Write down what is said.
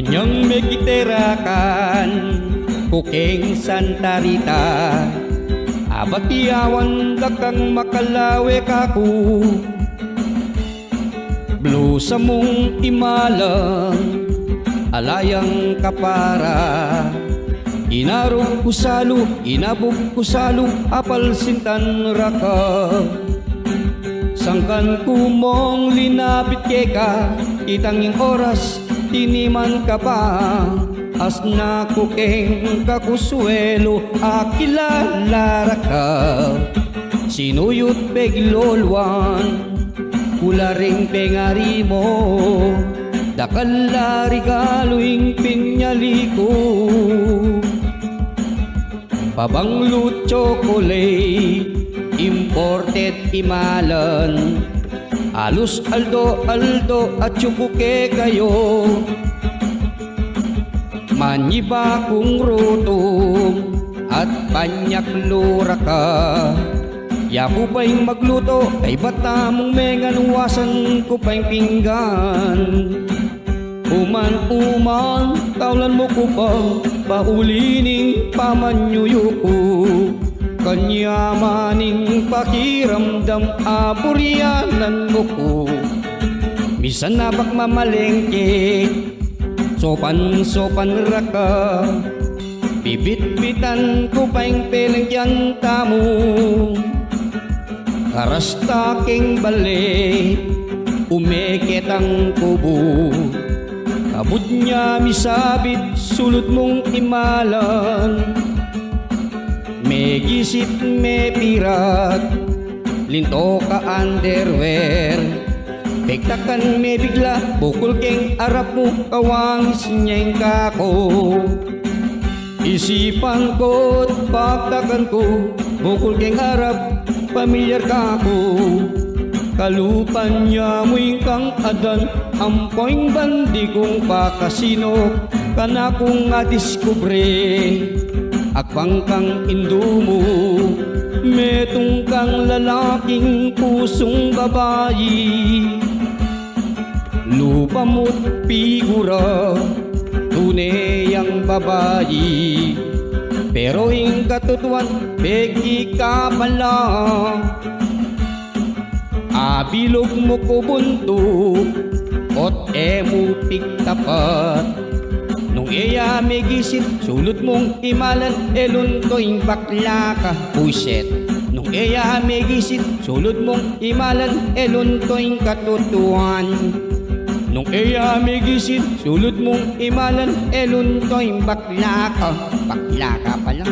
Anyang megiterakan kuking Santa Rita, abatiawan dakang makalawe kaku. Blusa mong imalang alayang kapara, inarog kusalo, inabog kusalo, apal sintan raka. Sangkan kumong linapit keka, itanging oras tiniman ka pa. Asna kuking kakuswelo, akilalara ka. Sinuyot peglolwan, kularing pengari mo, dakalari kaluing pinyaliko. Pabanglut chocolate, imported imalan, alus aldo at chubuke kayo. Manyiba kung rutong at panyak lura ka, yaku pa'y magluto kay bata mong menganuwasan ko pa'y pinggan. Uman kaulan mo ko pa paulining pamanyuyuko, kanyamaning pakiramdam aburyanan mo ko. Misan na bak mamalengke, sopan raka, bibit-bitan ko pa'y pelengkyan tamo. Karasta king balik, umeket ang kubo, kabut niya misabit, sulot mong imalan. May gisit, may pirat, linto ka underwear, pektakan may bigla, bukol keng arap mo, kawangis niya'y kako. Isipan ko't pagtakan ko, bukol keng arap, pamilyar kako. Kalupan niya mo'y kang adan, ampoing bandi kong pakasino, kana kong adiskubre. Akpang kang indumo, metong kang lalaking pusong babayi. Lupa mo't figura, tunay ang babayi, pero yung katutuan, begi ka pala. Abilog mo ko buntok, ot emo piktapat. Nung iya may gisit, sulot mong imalan, eluntoing bakla ka, puset. Nung iya may gisit, sulot mong imalan, eluntoing katutuan. Nung iya may gisit, sulot mong imalan, eluntoing bakla ka pala.